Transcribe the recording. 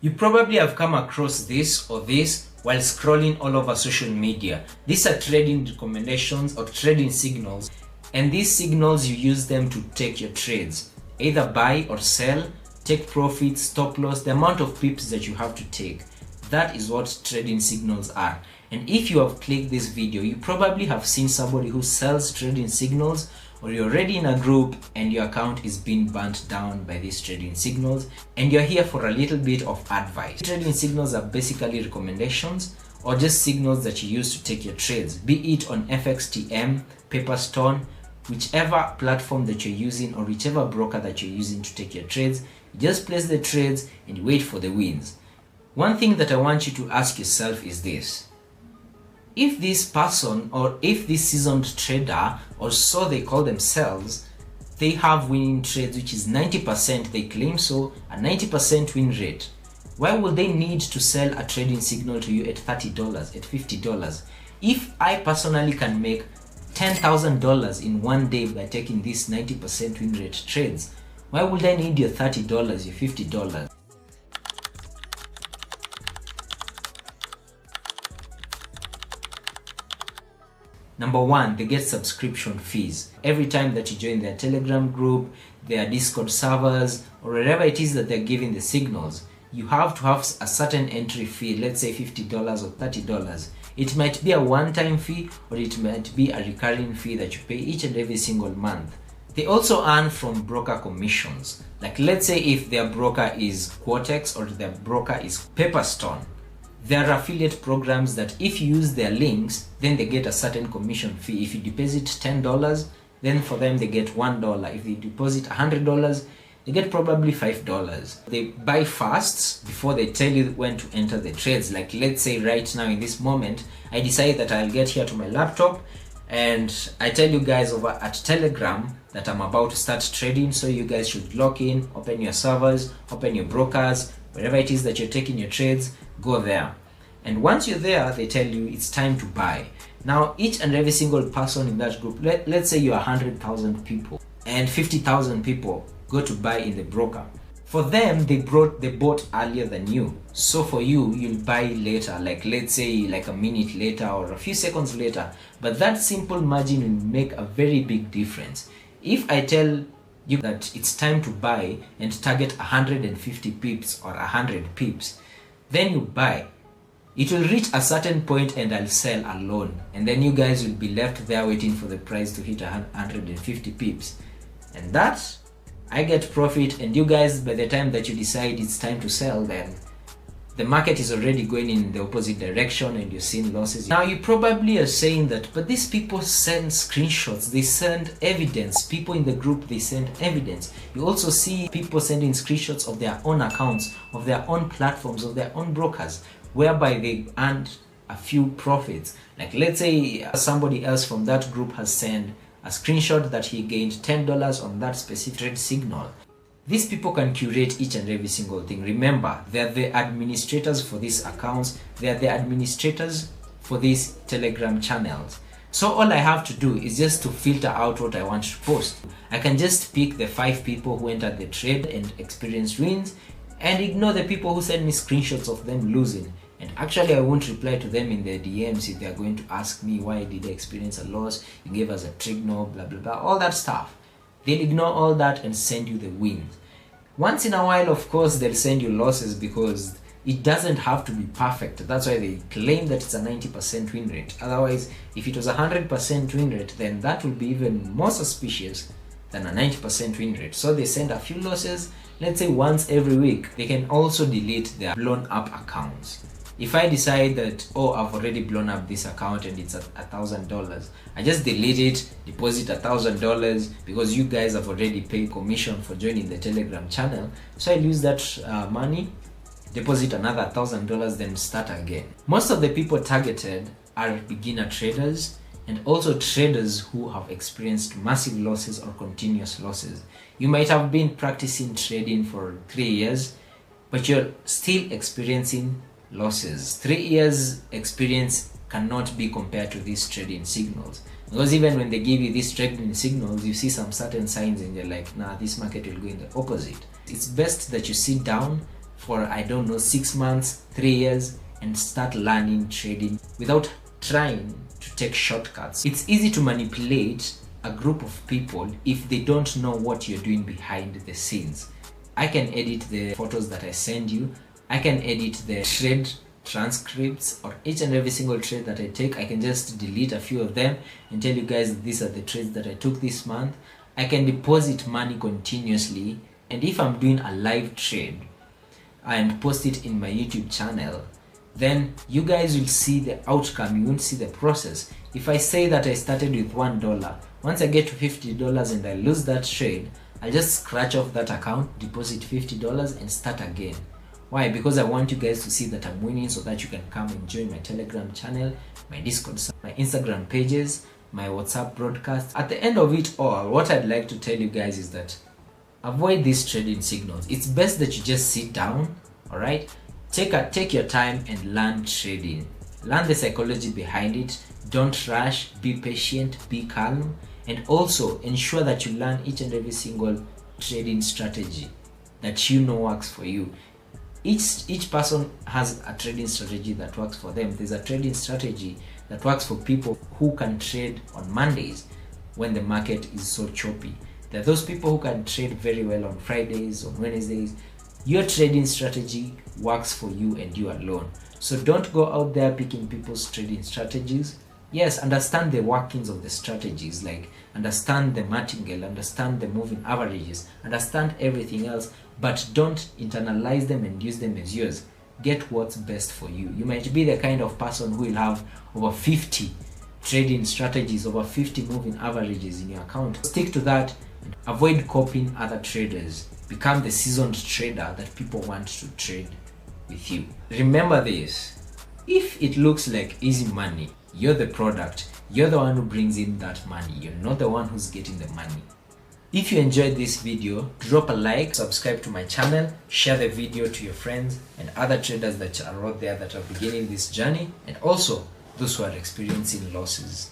You probably have come across this or this while scrolling all over social media. These are trading recommendations or trading signals, and these signals you use them to take your trades, either buy or sell, take profits, stop loss, the amount of pips that you have to take. That is what trading signals are. And if you have clicked this video, you probably have seen somebody who sells trading signals, or you're already in a group and your account is being burnt down by these trading signals, and you're here for a little bit of advice. Trading signals are basically recommendations or just signals that you use to take your trades, be it on FXTM, Paperstone, whichever platform that you're using or whichever broker that you're using to take your trades. You just place the trades and you wait for the wins. One thing that I want you to ask yourself is this: if this person or if this seasoned trader, or so they call themselves, they have winning trades, which is 90%, they claim so, a 90% win rate, why would they need to sell a trading signal to you at $30, at $50? If I personally can make $10,000 in one day by taking these 90% win rate trades, why would I need your $30, your $50? Number one, they get subscription fees. Every time that you join their Telegram group, their Discord servers, or wherever it is that they're giving the signals, you have to have a certain entry fee, let's say $50 or $30. It might be a one-time fee, or it might be a recurring fee that you pay each and every single month. They also earn from broker commissions. Like let's say if their broker is Forex or their broker is Paperstone, there are affiliate programs that if you use their links, then they get a certain commission fee. If you deposit $10, then for them they get $1. If they deposit $100, they get probably $5. They buy fast before they tell you when to enter the trades. Like let's say right now in this moment, I decide that I'll get here to my laptop and I tell you guys over at Telegram that I'm about to start trading. So you guys should log in, open your servers, open your brokers, wherever it is that you're taking your trades, go there. And once you're there, they tell you it's time to buy. Now, each and every single person in that group, let's say you're 100,000 people and 50,000 people go to buy in the broker. For them, they bought earlier than you. So for you, you'll buy later, like let's say like a minute later or a few seconds later. But that simple margin will make a very big difference. If I tell you that it's time to buy and target 150 pips or 100 pips, then you buy. It will reach a certain point and I'll sell alone, and then you guys will be left there waiting for the price to hit 150 pips, and that I get profit, and you guys, by the time that you decide it's time to sell, then the market is already going in the opposite direction and you're seeing losses. Now you probably are saying that, but these people send screenshots, they send evidence. People in the group, they send evidence. You also see people sending screenshots of their own accounts, of their own platforms, of their own brokers, whereby they earned a few profits. Like let's say somebody else from that group has sent a screenshot that he gained $10 on that specific trade signal. These people can curate each and every single thing. Remember, they're the administrators for these accounts. They're the administrators for these Telegram channels. So all I have to do is just to filter out what I want to post. I can just pick the 5 people who entered the trade and experienced wins, and ignore the people who send me screenshots of them losing. And actually, I won't reply to them in the DMs if they are going to ask me why did I experience a loss, you gave us a trigno, blah blah blah, all that stuff. They'll ignore all that and send you the wins. Once in a while, of course, they'll send you losses because it doesn't have to be perfect. That's why they claim that it's a 90% win rate. Otherwise, if it was a 100% win rate, then that would be even more suspicious than a 90% win rate. So they send a few losses, let's say once every week. They can also delete their blown up accounts. If I decide that, oh, I've already blown up this account and it's $1,000, I just delete it, deposit $1,000 because you guys have already paid commission for joining the Telegram channel. So I use that money, deposit another $1,000, then start again. Most of the people targeted are beginner traders and also traders who have experienced massive losses or continuous losses. You might have been practicing trading for 3 years, but you're still experiencing losses. 3 years experience cannot be compared to these trading signals, because even when they give you these trading signals, you see some certain signs and you're like, nah, this market will go in the opposite. It's best that you sit down, for, I don't know, 6 months, 3 years, and start learning trading without trying to take shortcuts. It's easy to manipulate a group of people if they don't know what you're doing behind the scenes. I can edit the photos that I send you. I can edit the trade transcripts or each and every single trade that I take. I can just delete a few of them and tell you guys these are the trades that I took this month. I can deposit money continuously, and if I'm doing a live trade and post it in my YouTube channel, then you guys will see the outcome. You won't see the process. If I say that I started with $1, once I get to $50 and I lose that trade, I'll just scratch off that account, deposit $50 and start again. Why? Because I want you guys to see that I'm winning, so that you can come and join my Telegram channel, my Discord, my Instagram pages, my WhatsApp broadcast. At the end of it all, what I'd like to tell you guys is that avoid these trading signals. It's best that you just sit down, all right? Take your time and learn trading. Learn the psychology behind it. Don't rush, be patient, be calm, and also ensure that you learn each and every single trading strategy that you know works for you. Each person has a trading strategy that works for them. There's a trading strategy that works for people who can trade on Mondays when the market is so choppy. There are those people who can trade very well on Fridays, on Wednesdays. Your trading strategy works for you and you alone. So don't go out there picking people's trading strategies. Yes, understand the workings of the strategies, like understand the martingale, understand the moving averages, understand everything else, but don't internalize them and use them as yours. Get what's best for you. You might be the kind of person who will have over 50 trading strategies, over 50 moving averages in your account. Stick to that and avoid copying other traders. Become the seasoned trader that people want to trade with you. Remember this: if it looks like easy money, you're the product. You're the one who brings in that money. You're not the one who's getting the money. If you enjoyed this video, drop a like, subscribe to my channel, share the video to your friends and other traders that are out there that are beginning this journey, and also those who are experiencing losses.